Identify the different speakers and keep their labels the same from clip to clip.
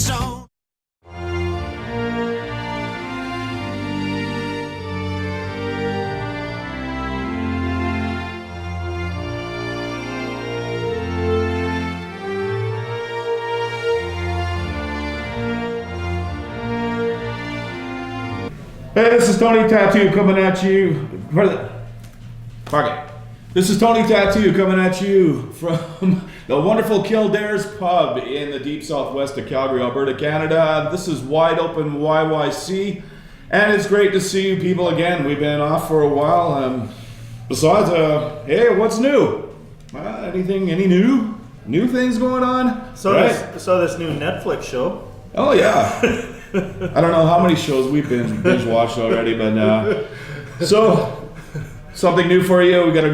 Speaker 1: zone.
Speaker 2: Hey, this is Tony Tattoo coming at you. Fuck it. This is Tony Tattoo coming at you from the wonderful Kildare's Pub in the deep southwest of Calgary, Alberta, Canada. This is Wideopen YYC, and it's great to see you people again. We've been off for a while. Besides, hey, what's new? Any new things going on?
Speaker 3: So
Speaker 2: right?
Speaker 3: saw this new Netflix show.
Speaker 2: Oh yeah. I don't know how many shows we've been binge watched already, but so something new for you. We got a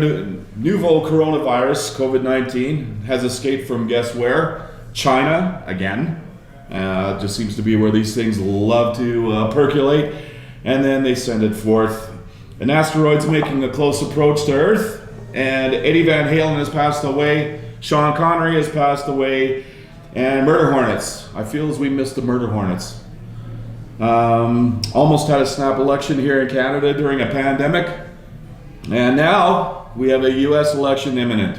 Speaker 2: nouveau coronavirus, COVID-19, has escaped from guess where? China again. Just seems to be where these things love to percolate, and then they send it forth. An asteroid's making a close approach to Earth, and Eddie Van Halen has passed away. Sean Connery has passed away, and murder hornets. I feel as we missed the murder hornets. Almost had a snap election here in Canada during a pandemic, and now we have a US election imminent.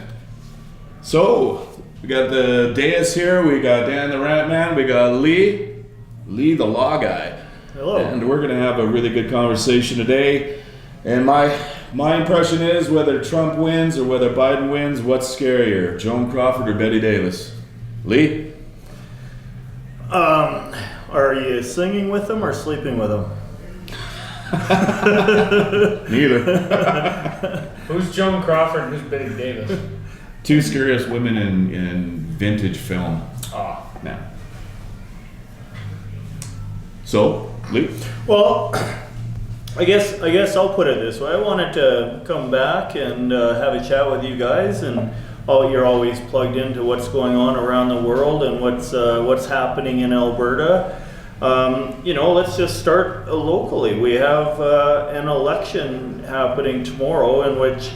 Speaker 2: So we got the dais here, we got Dan the Rant Man, we got Lee the Law Guy.
Speaker 3: Hello.
Speaker 2: And we're gonna have a really good conversation today. And my impression is whether Trump wins or whether Biden wins, what's scarier, Joan Crawford or Betty Davis? Lee?
Speaker 3: Are you singing with them or sleeping with them?
Speaker 2: Neither.
Speaker 4: Who's Joan Crawford and who's Betty Davis?
Speaker 2: Two scariest women in vintage film.
Speaker 4: Oh.
Speaker 2: Now. So, Lee?
Speaker 3: Well, I guess I'll put it this way. I wanted to come back and have a chat with you guys, and you're always plugged into what's going on around the world and what's happening in Alberta. Let's just start locally. We have an election happening tomorrow in which,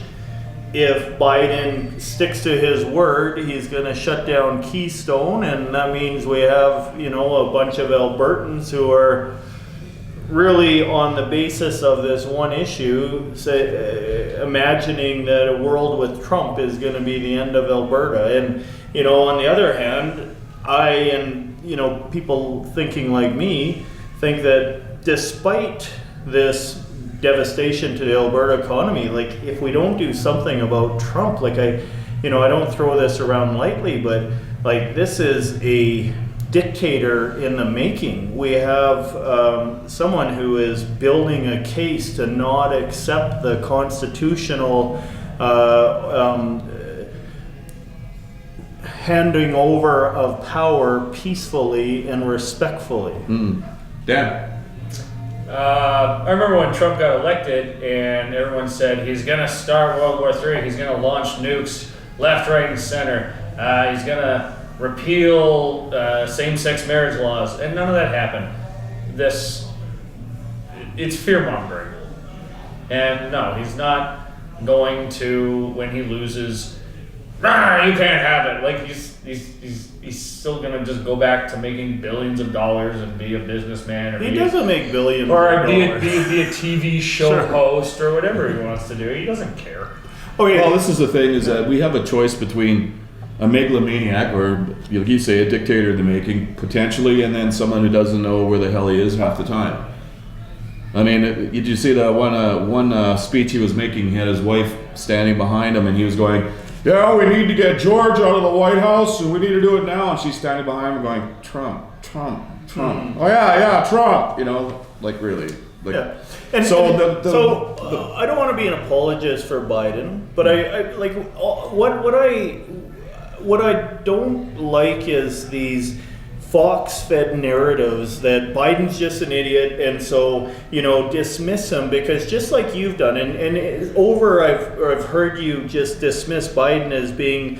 Speaker 3: if Biden sticks to his word, he's going to shut down Keystone, and that means we have, a bunch of Albertans who are really on the basis of this one issue, imagining that a world with Trump is going to be the end of Alberta. And, on the other hand, people thinking like me think that despite this devastation to the Alberta economy, like if we don't do something about Trump, I don't throw this around lightly, but like this is a dictator in the making. We have someone who is building a case to not accept the constitutional handing over of power peacefully and respectfully.
Speaker 2: Dan?
Speaker 4: I remember when Trump got elected and everyone said he's going to start World War III, he's going to launch nukes left, right, and center. He's going to repeal same-sex marriage laws, and none of that happened. It's fear-mongering. And no, he's not going to, when he loses, you can't have it. Like he's still gonna just go back to making billions of dollars and be a businessman, or
Speaker 3: he doesn't make billions,
Speaker 4: or be
Speaker 3: a
Speaker 4: TV show host or whatever he wants to do. He doesn't care.
Speaker 2: Okay. Well, this is the thing: is that we have a choice between a megalomaniac, or you say a dictator in the making, potentially, and then someone who doesn't know where the hell he is half the time. I mean, did you see the one speech he was making? He had his wife standing behind him, and he was going, "Yeah, we need to get George out of the White House, and we need to do it now." And she's standing behind him, going, "Trump, Trump, Trump." Oh yeah, Trump. Like really. Like,
Speaker 3: yeah. And so I don't want to be an apologist for Biden, but I like what I don't like is these Fox-fed narratives that Biden's just an idiot, and so dismiss him, because just like you've done, and I've heard you just dismiss Biden as being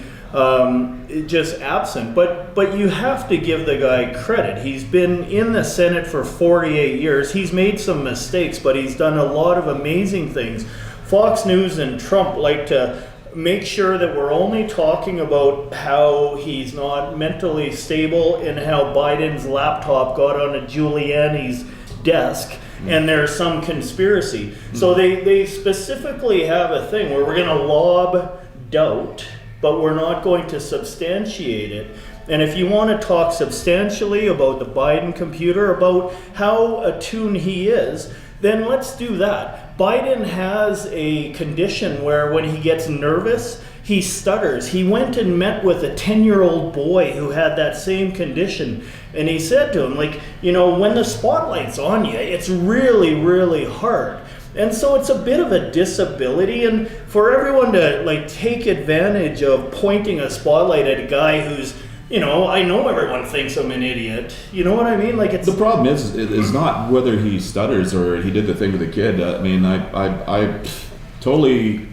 Speaker 3: just absent, but you have to give the guy credit. He's been in the Senate for 48 years. He's made some mistakes, but he's done a lot of amazing things. Fox News and Trump like to make sure that we're only talking about how he's not mentally stable and how Biden's laptop got on a Giuliani's desk and there's some conspiracy. So they specifically have a thing where we're going to lob doubt, but we're not going to substantiate it. And if you want to talk substantially about the Biden computer, about how attuned he is, then let's do that. Biden has a condition where when he gets nervous, he stutters. He went and met with a 10-year-old boy who had that same condition. And he said to him, like, you know, when the spotlight's on you, it's really, really hard. And so it's a bit of a disability, and for everyone to like take advantage of pointing a spotlight at a guy who's, you know, I know everyone thinks I'm an idiot. You know what I mean? Like, it's
Speaker 2: The problem is not whether he stutters or he did the thing with the kid. I mean, I totally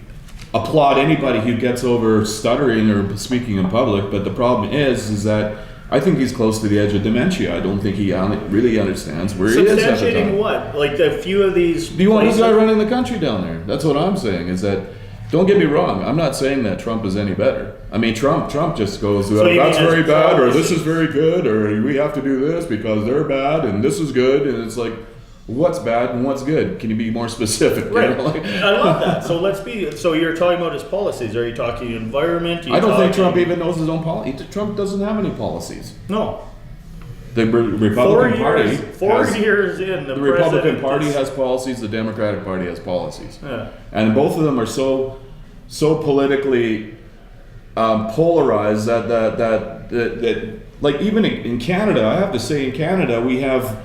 Speaker 2: applaud anybody who gets over stuttering or speaking in public, but the problem is that I think he's close to the edge of dementia. I don't think he really understands where he is at the time.
Speaker 3: substantiating what? Like a few of these.
Speaker 2: Do you want this
Speaker 3: places-
Speaker 2: guy running the country down there? That's what I'm saying. Is that, don't get me wrong, I'm not saying that Trump is any better. I mean, Trump just goes,
Speaker 3: So you
Speaker 2: that's
Speaker 3: mean
Speaker 2: very
Speaker 3: as
Speaker 2: bad, or
Speaker 3: policy-
Speaker 2: this is very good, or we have to do this because they're bad, and this is good, and it's like, what's bad and what's good? Can you be more specific? You
Speaker 3: Right.
Speaker 2: know, like-
Speaker 3: I love that. So let's be. So you're talking about his policies. Are you talking environment? Are you
Speaker 2: I don't think
Speaker 3: talking-
Speaker 2: Trump even knows his own policy. Trump doesn't have any policies.
Speaker 3: No.
Speaker 2: The Republican Party
Speaker 3: Four
Speaker 2: has-
Speaker 3: years in, the
Speaker 2: The Republican
Speaker 3: president
Speaker 2: Party
Speaker 3: is-
Speaker 2: has policies. The Democratic Party has policies.
Speaker 3: Yeah.
Speaker 2: And both of them are so politically polarized that like even in Canada, I have to say in Canada we have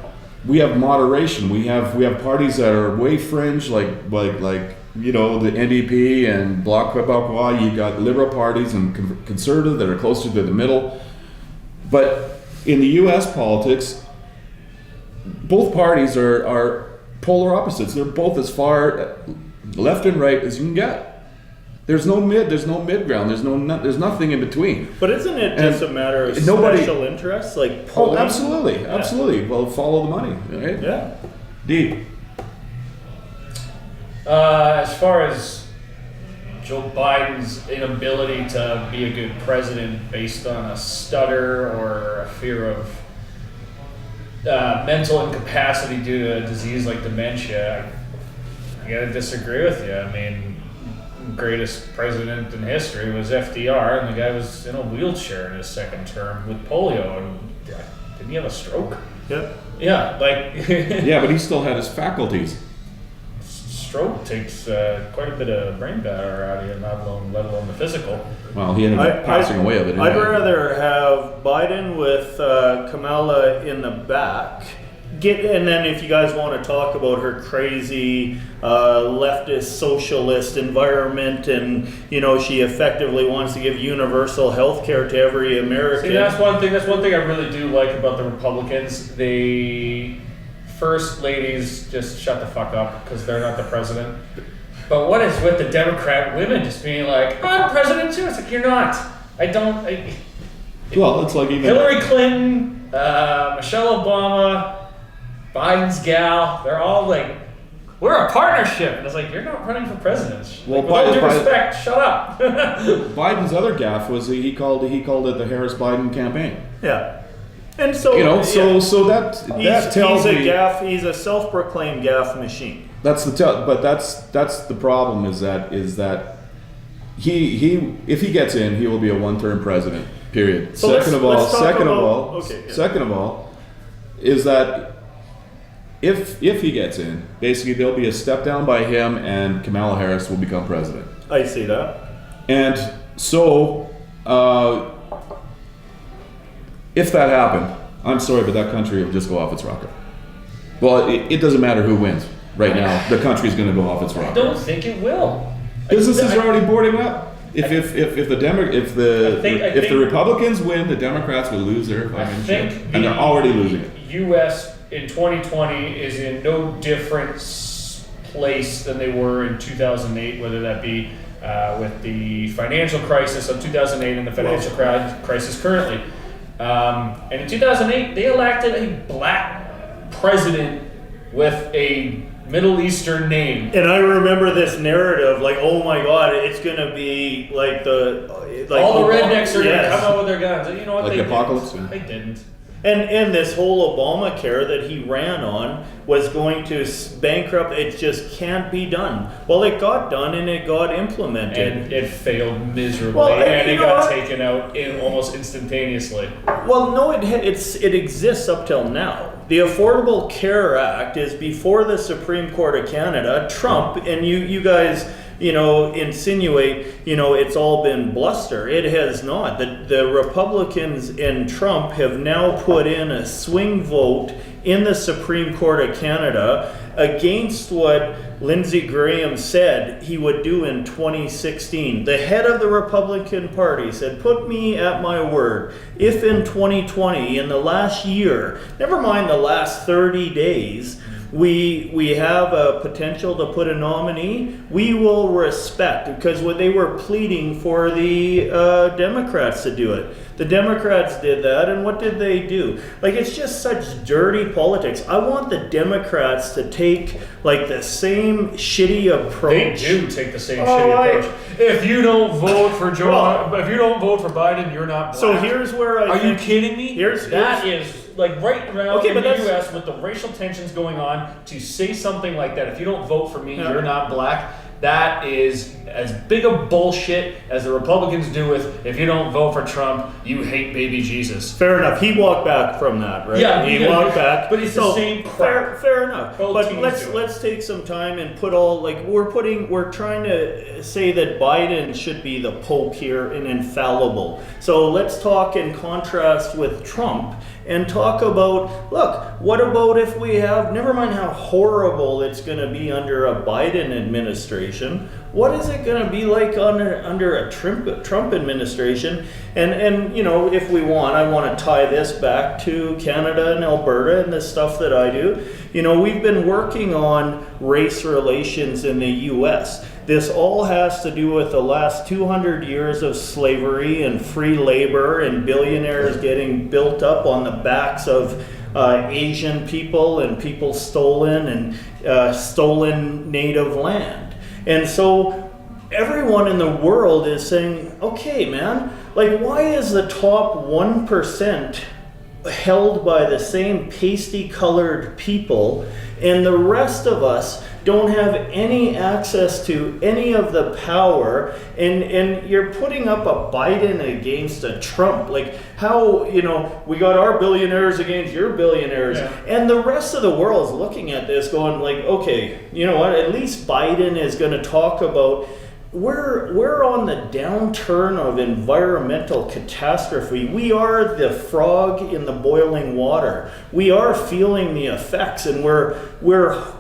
Speaker 2: moderation. We have parties that are way fringe, like you know, the NDP and Bloc Québécois. You got liberal parties and conservative that are closer to the middle. But in the U.S. politics, both parties are polar opposites. They're both as far left and right as you can get. There's no mid ground. There's nothing in between.
Speaker 3: But isn't it just a matter of special interests, like
Speaker 2: Oh,
Speaker 3: polling?
Speaker 2: absolutely. Well, follow the money, right?
Speaker 3: Yeah.
Speaker 2: D.
Speaker 4: As far as Joe Biden's inability to be a good president based on a stutter or a fear of mental incapacity due to a disease like dementia, I gotta disagree with you. I mean, greatest president in history was FDR, and the guy was in a wheelchair in his second term with polio, and didn't he have a stroke?
Speaker 3: Yep.
Speaker 4: Yeah, like
Speaker 2: Yeah, but he still had his faculties.
Speaker 4: stroke takes quite a bit of brain matter out of you, let alone the physical.
Speaker 2: Well, he ended up passing away of it.
Speaker 3: I'd
Speaker 2: anyway.
Speaker 3: rather have Biden with Kamala in the back. And then if you guys want to talk about her crazy leftist socialist environment, and you know, she effectively wants to give universal health care to every American.
Speaker 4: See, that's one thing I really do like about the Republicans. The first ladies just shut the fuck up because they're not the president. But what is with the Democrat women just being like, I'm president too? It's like, you're not.
Speaker 2: Well, it's like even
Speaker 4: Hillary Clinton, Michelle Obama, Biden's gal, they're all like, we're a partnership. And it's like, you're not running for president.
Speaker 2: Well,
Speaker 4: Like, with all due
Speaker 2: Biden-
Speaker 4: respect, shut up.
Speaker 2: Biden's other gaffe was he called it the Harris Biden campaign.
Speaker 3: Yeah. And so
Speaker 2: You know,
Speaker 3: yeah.
Speaker 2: so that tells
Speaker 3: he's
Speaker 2: me
Speaker 3: he's a self-proclaimed gaffe machine.
Speaker 2: that's the problem is that he if he gets in, he will be a one-term president. Period.
Speaker 3: So let's talk about-
Speaker 2: Second of all, is that if he gets in, basically there'll be a step down by him, and Kamala Harris will become president.
Speaker 3: I see that.
Speaker 2: And so, if that happened, I'm sorry, but that country will just go off its rocker. Well, it doesn't matter who wins right now. The country's going to go off its
Speaker 4: I
Speaker 2: rocker.
Speaker 4: don't think it will.
Speaker 2: Businesses
Speaker 4: I-
Speaker 2: are already boarding up. If the Republicans win, the Democrats will lose their fucking shit, and they're already losing it.
Speaker 4: U.S. in 2020 is in no different place than they were in 2008, whether that be with the financial crisis of 2008 and the financial crisis currently. And in 2008, they elected a black president with a Middle Eastern name.
Speaker 3: And I remember this narrative, like, oh my God, it's gonna be like
Speaker 4: All the rednecks are
Speaker 3: yes.
Speaker 4: gonna come out with their guns. And you know what?
Speaker 2: Like
Speaker 4: They
Speaker 2: the apocalypse,
Speaker 4: didn't.
Speaker 2: yeah.
Speaker 4: They didn't.
Speaker 3: And this whole Obamacare that he ran on was going to bankrupt. It just can't be done. Well, it got done and it got implemented.
Speaker 4: And it failed miserably,
Speaker 3: Well,
Speaker 4: and
Speaker 3: you
Speaker 4: it
Speaker 3: know
Speaker 4: got
Speaker 3: what?
Speaker 4: taken out almost instantaneously.
Speaker 3: Well, no, it exists up till now. The Affordable Care Act is before the Supreme Court of Canada. Trump, and you guys, insinuate, it's all been bluster. It has not. The Republicans and Trump have now put in a swing vote in the Supreme Court of Canada against what Lindsey Graham said he would do in 2016. The head of the Republican Party said, put me at my word. If in 2020, in the last year, never mind the last 30 days, we have a potential to put a nominee, we will respect, because when they were pleading for the Democrats to do it. The Democrats did that, and what did they do? Like, it's just such dirty politics. I want the Democrats to take like the same shitty approach.
Speaker 4: They do take the same shitty approach. If you don't vote for if you don't vote for Biden, you're not black.
Speaker 3: So here's where I
Speaker 4: Are you
Speaker 3: think,
Speaker 4: kidding me? That is like right around
Speaker 3: Okay,
Speaker 4: in
Speaker 3: but
Speaker 4: the
Speaker 3: that's-
Speaker 4: U.S. with the racial tensions going on, to say something like that. If you don't vote for me,
Speaker 3: Yeah.
Speaker 4: you're not black. That is as big a bullshit as the Republicans do with, if you don't vote for Trump, you hate baby Jesus.
Speaker 3: fair enough. He walked back from that, right?
Speaker 4: Yeah,
Speaker 3: he
Speaker 4: yeah,
Speaker 3: walked back.
Speaker 4: but it's the same crap.
Speaker 3: Fair enough.
Speaker 4: Both
Speaker 3: But
Speaker 4: teams do it.
Speaker 3: let's take some time and put all we're trying to say that Biden should be the Pope here and infallible. So let's talk in contrast with Trump and talk about, look, what about if we have, never mind how horrible it's going to be under a Biden administration, what is it going to be like under a Trump administration? And if we want, I want to tie this back to Canada and Alberta and the stuff that I do. We've been working on race relations in the U.S. This all has to do with the last 200 years of slavery and free labor and billionaires getting built up on the backs of Asian people and people stolen native land. And so everyone in the world is saying, okay, man, like, why is the top 1% held by the same pasty colored people and the rest of us don't have any access to any of the power, and you're putting up a Biden against a Trump? Like, how, we got our billionaires against your billionaires,
Speaker 4: Yeah.
Speaker 3: and the rest of the world is looking at this going like, okay, you know what, at least Biden is going to talk about, we're on the downturn of environmental catastrophe. We are the frog in the boiling water. We are feeling the effects, and we're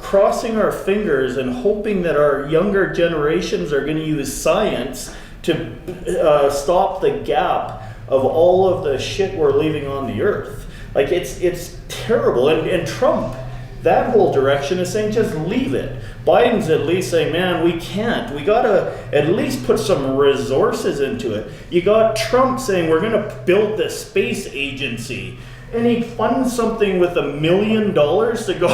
Speaker 3: crossing our fingers and hoping that our younger generations are going to use science to stop the gap of all of the shit we're leaving on the earth. Like, it's terrible. And Trump, that whole direction is saying just leave it. Biden's at least saying, man, we can't. We gotta at least put some resources into it. You got Trump saying we're gonna build the space agency, and he funds something with $1 million to go.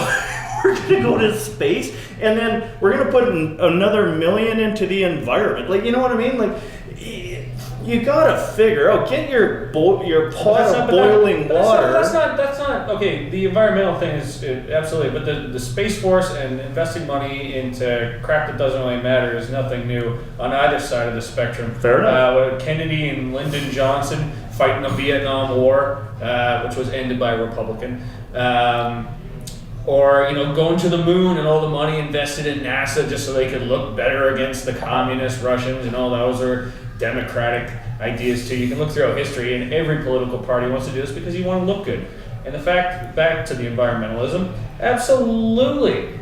Speaker 3: We're gonna go to space, and then we're gonna put another $1 million into the environment. Like, you know what I mean? Like, you gotta figure out, get your pot of boiling water.
Speaker 4: That's not okay. The environmental thing is absolutely, but the Space Force and investing money into crap that doesn't really matter is nothing new on either side of the spectrum.
Speaker 3: Fair enough.
Speaker 4: Kennedy and Lyndon Johnson fighting the Vietnam War, which was ended by a Republican. Or going to the moon and all the money invested in NASA just so they could look better against the communist Russians, and all those are Democratic ideas too. You can look throughout history, and every political party wants to do this because you want to look good. And the fact, back to the environmentalism, absolutely.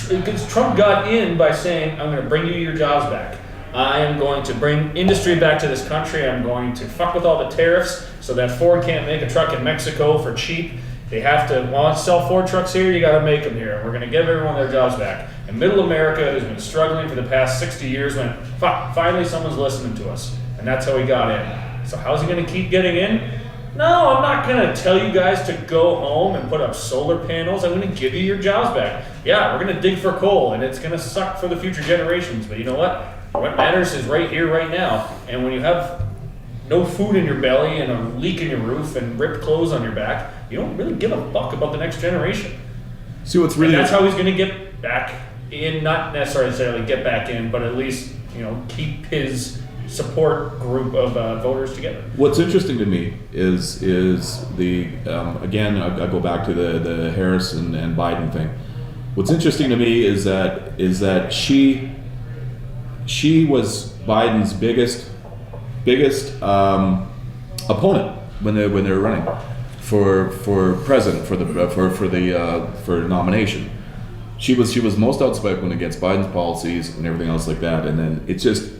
Speaker 4: Because Trump got in by saying, I'm going to bring you your jobs back. I am going to bring industry back to this country. I'm going to fuck with all the tariffs so that Ford can't make a truck in Mexico for cheap. They have to sell Ford trucks here, you got to make them here. We're going to give everyone their jobs back. And middle America has been struggling for the past 60 years when, fuck, finally someone's listening to us. And that's how he got in. So how's he going to keep getting in? No, I'm not gonna tell you guys to go home and put up solar panels. I'm gonna give you your jobs back. Yeah, we're gonna dig for coal and it's gonna suck for the future generations. But you know what? What matters is right here, right now. And when you have no food in your belly and a leak in your roof and ripped clothes on your back, you don't really give a fuck about the next generation.
Speaker 2: See what's really.
Speaker 4: And that's how he's gonna get back in, not necessarily get back in, but at least, keep his support group of voters together.
Speaker 2: What's interesting to me is the again I go back to the Harris and Biden thing. What's interesting to me is that she was Biden's biggest opponent when they were running for president for nomination. She was most outspoken against Biden's policies and everything else like that, and then it's just.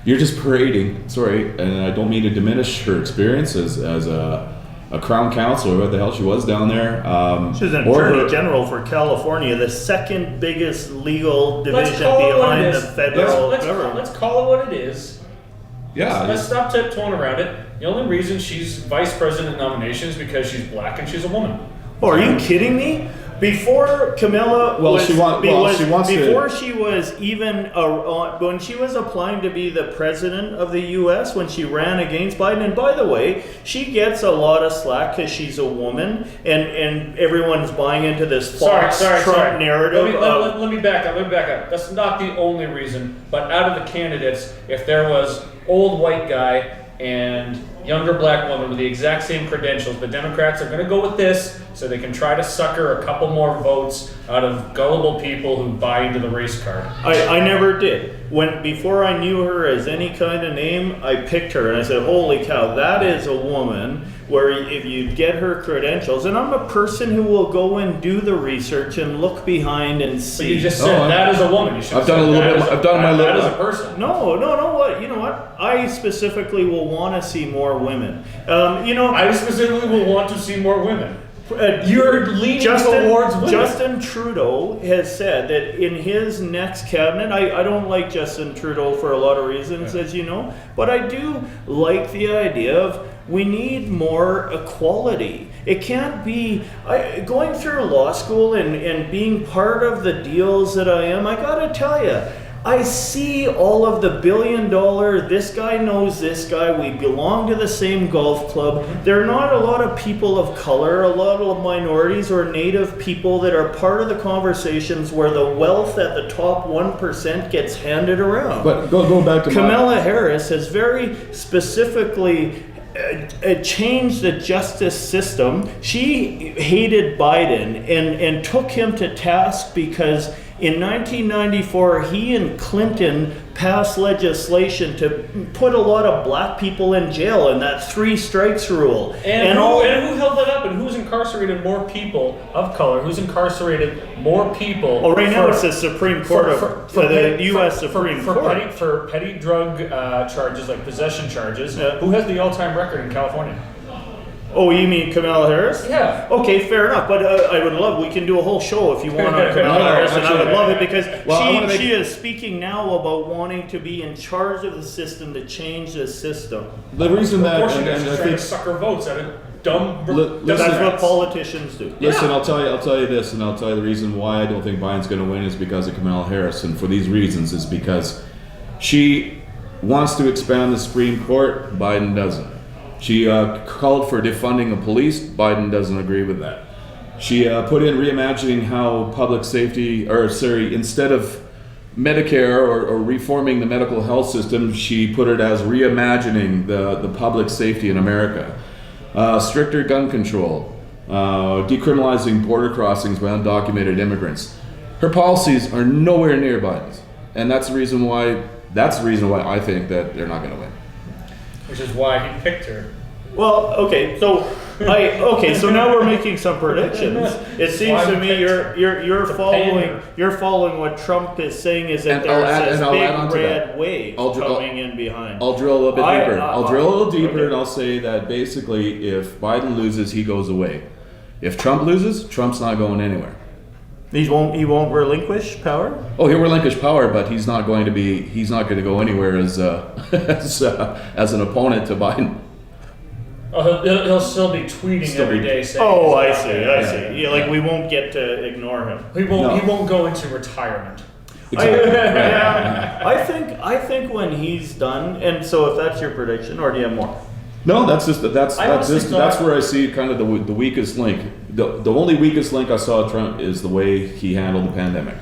Speaker 2: You're just parading, sorry, and I don't mean to diminish her experience as a crown counsel or what the hell she was down there.
Speaker 3: She was an attorney general for California, the second biggest legal division behind the federal government.
Speaker 4: Let's call it what it is.
Speaker 2: Yeah.
Speaker 4: Let's stop tiptoeing around it. The only reason she's vice president nomination is because she's black and she's a woman.
Speaker 3: Oh, are you kidding me? Before Camilla when she was applying to be the president of the U.S., when she ran against Biden, and by the way, she gets a lot of slack because she's a woman, and everyone's buying into this false Trump narrative.
Speaker 4: Let me back up. That's not the only reason, but out of the candidates, if there was old white guy and younger black woman with the exact same credentials, the Democrats are going to go with this so they can try to sucker a couple more votes out of gullible people who buy into the race card.
Speaker 3: I never did. Before I knew her as any kind of name, I picked her and I said, holy cow, that is a woman where if you get her credentials, and I'm a person who will go and do the research and look behind and see.
Speaker 4: But you just said that is a woman. You should have said that is a person.
Speaker 3: No, what? You know what? I specifically will want to see more women.
Speaker 4: I specifically will want to see more women. You're leaning towards women.
Speaker 3: Justin Trudeau has said that in his next cabinet, I don't like Justin Trudeau for a lot of reasons, as you know, but I do like the idea of we need more equality. It can't be going through law school and being part of the deals that I am. I gotta tell you, I see all of the $1 billion, this guy knows this guy, we belong to the same golf club. There are not a lot of people of color, a lot of minorities or native people that are part of the conversations where the wealth at the top 1% gets handed around.
Speaker 2: But go back to
Speaker 3: Kamala Harris has very specifically changed the justice system. She hated Biden and took him to task because in 1994, he and Clinton passed legislation to put a lot of black people in jail in that 3 strikes rule.
Speaker 4: And who held that up? And who's incarcerated more people of color? Who's incarcerated more people?
Speaker 3: Oh, right now it's the Supreme Court the U.S. Supreme Court.
Speaker 4: For petty drug charges, like possession charges. Who has the all-time record in California?
Speaker 3: Oh, you mean Kamala Harris?
Speaker 4: Yeah.
Speaker 3: Okay, fair enough. But we can do a whole show if you want on Kamala Harris, and I would love it because she is speaking now about wanting to be in charge of the system, to change the system.
Speaker 2: The reason that,
Speaker 4: of course, she's trying to sucker votes out of dumb.
Speaker 3: That's what politicians do.
Speaker 2: Listen, I'll tell you this, and I'll tell you the reason why I don't think Biden's going to win is because of Kamala Harris, and for these reasons is because she wants to expand the Supreme Court. Biden doesn't. She called for defunding the police. Biden doesn't agree with that. She put in reimagining how public safety, instead of Medicare or reforming the medical health system, she put it as reimagining the public safety in America. Stricter gun control, decriminalizing border crossings by undocumented immigrants. Her policies are nowhere near Biden's, and that's the reason why I think that they're not going to win.
Speaker 4: Which is why he picked her.
Speaker 3: Well, okay, so now we're making some predictions. It seems to me you're following what Trump is saying is that there's this big red wave coming in behind.
Speaker 2: I'll drill a little bit deeper. I'll drill a little deeper, and I'll say that basically, if Biden loses, he goes away. If Trump loses, Trump's not going anywhere.
Speaker 3: He won't relinquish power?
Speaker 2: Oh, he'll relinquish power, but he's not going to go anywhere as as an opponent to Biden.
Speaker 4: Oh, he'll still be tweeting every day saying.
Speaker 3: Oh, I see. Yeah, like we won't get to ignore him.
Speaker 4: He won't go into retirement.
Speaker 3: I think when he's done, and so if that's your prediction, or do you have more?
Speaker 2: No, that's where I see kind of the weakest link. The only weakest link I saw Trump is the way he handled the pandemic.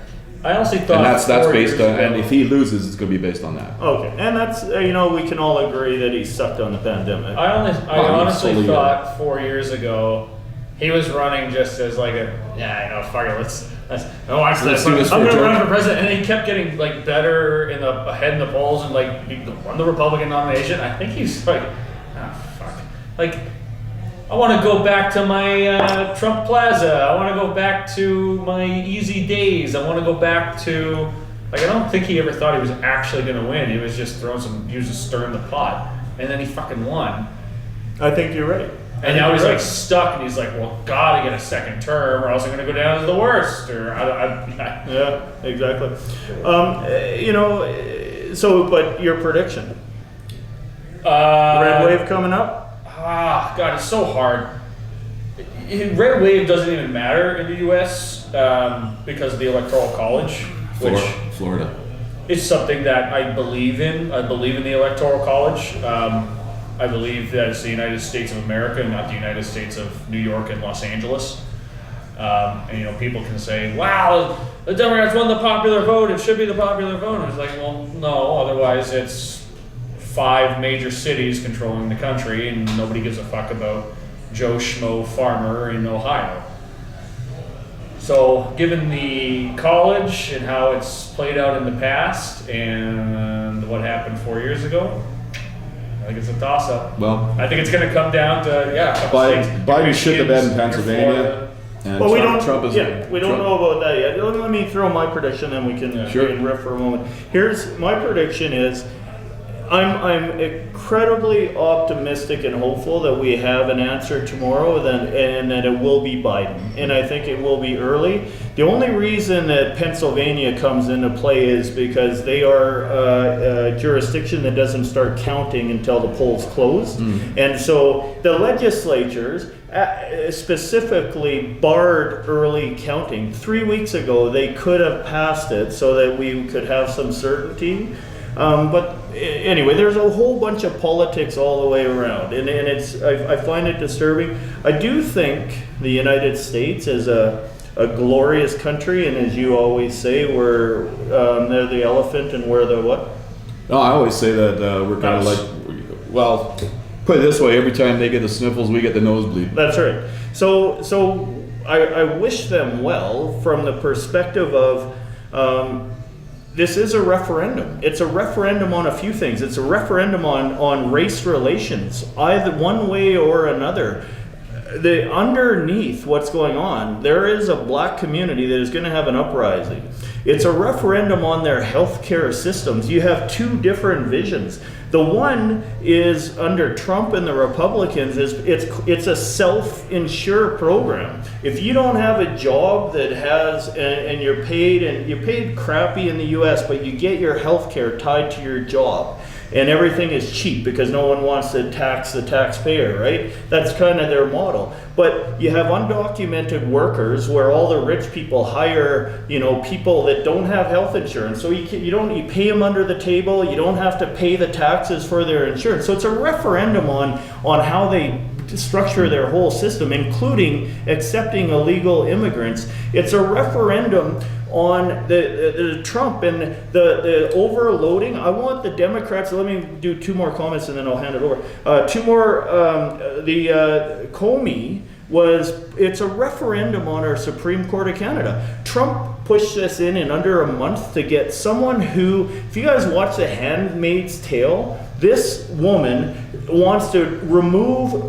Speaker 4: I honestly thought,
Speaker 2: and that's based on, and if he loses, it's going to be based on that.
Speaker 3: Okay, and that's we can all agree that he sucked on the pandemic.
Speaker 4: I honestly thought 4 years ago he was running just as like fuck it, let's watch this. I'm gonna run for president, and he kept getting like better ahead in the polls and like he won the Republican nomination. I think he's like, fuck, like. I want to go back to my Trump Plaza. I want to go back to my easy days. I want to go back to, like, I don't think he ever thought he was actually going to win. He was just he was just stirring the pot. And then he fucking won.
Speaker 3: I think you're right.
Speaker 4: And now he's like stuck and he's like, well, gotta get a second term or else I'm going to go down as the worst.
Speaker 3: Yeah, exactly. But your prediction? Red wave coming up?
Speaker 4: God, it's so hard. Red wave doesn't even matter in the U.S. Because of the Electoral College, which
Speaker 2: Florida.
Speaker 4: is something that I believe in. I believe in the Electoral College. I believe that it's the United States of America, not the United States of New York and Los Angeles. And people can say, "Wow, the Democrats won the popular vote. It should be the popular vote." And it's like, well, no. Otherwise, it's 5 major cities controlling the country, and nobody gives a fuck about Joe Schmo farmer in Ohio. So, given the college and how it's played out in the past and what happened 4 years ago, I think it's a toss-up.
Speaker 2: Well,
Speaker 4: I think it's going to come down to
Speaker 2: Biden should have been in Pennsylvania. And
Speaker 3: well,
Speaker 2: Trump
Speaker 3: we don't know about that yet. Let me throw my prediction, and we can riff for a moment. Here's my prediction: is I'm incredibly optimistic and hopeful that we have an answer tomorrow, and that it will be Biden. And I think it will be early. The only reason that Pennsylvania comes into play is because they are a jurisdiction that doesn't start counting until the polls close. And so the legislatures specifically barred early counting. 3 weeks ago, they could have passed it so that we could have some certainty. But anyway, there's a whole bunch of politics all the way around, and I find it disturbing. I do think the United States is a glorious country, and as you always say, they're the elephant and we're the what?
Speaker 2: No, I always say that we're kind of like, well, put it this way: every time they get the sniffles, we get the nosebleed.
Speaker 3: That's right. So I wish them well from the perspective of. This is a referendum. It's a referendum on a few things. It's a referendum on race relations, either one way or another. Underneath what's going on, there is a black community that is going to have an uprising. It's a referendum on their healthcare systems. You have 2 different visions. The one is under Trump and the Republicans. It's a self-insure program. If you don't have a job that has and you're paid crappy in the U.S., but you get your health care tied to your job, and everything is cheap because no one wants to tax the taxpayer, right? That's kind of their model. But you have undocumented workers where all the rich people hire, people that don't have health insurance. So you pay them under the table. You don't have to pay the taxes for their insurance. So it's a referendum on how they structure their whole system, including accepting illegal immigrants. It's a referendum on the Trump and the overloading. I want the Democrats, let me do 2 more comments and then I'll hand it over. 2 more, the Comey it's a referendum on our Supreme Court of Canada. Trump pushed this in under a month to get someone who, if you guys watch The Handmaid's Tale, this woman wants to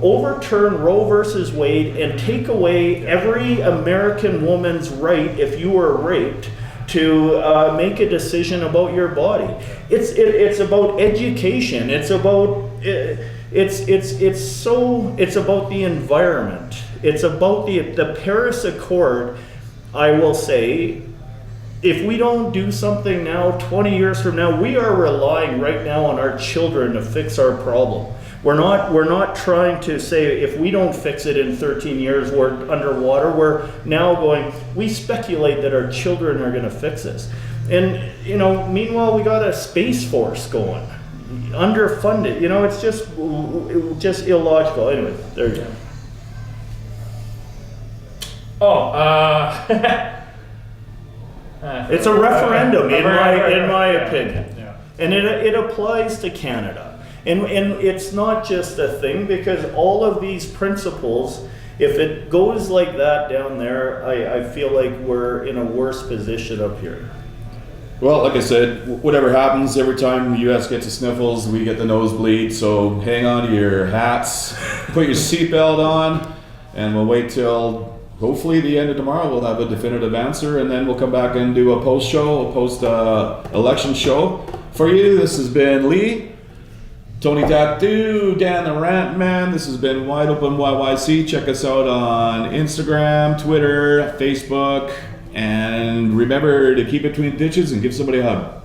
Speaker 3: overturn Roe versus Wade and take away every American woman's right, if you were raped, to make a decision about your body. It's about education. It's about it's about the environment. It's about the Paris Accord. I will say, if we don't do something now, 20 years from now, we are relying right now on our children to fix our problem. We're not trying to say if we don't fix it in 13 years, we're underwater. We're now going, we speculate that our children are going to fix this. And, you know, meanwhile, we got a Space Force going, underfunded. You know, it's just illogical. Anyway, there you go. It's a referendum, in my opinion.
Speaker 4: Yeah.
Speaker 3: And it applies to Canada. And it's not just a thing, because all of these principles, if it goes like that down there, I feel like we're in a worse position up here.
Speaker 2: Well, like I said, whatever happens, every time the U.S. gets the sniffles, we get the nosebleed. So hang on to your hats, put your seatbelt on, and we'll wait till hopefully the end of tomorrow. We'll have a definitive answer, and then we'll come back and do a post-election show for you. This has been Lee, Tony Tattoo, Dan the Rant Man. This has been Wideopen YYC. Check us out on Instagram, Twitter, Facebook, and remember to keep it between ditches and give somebody a hug.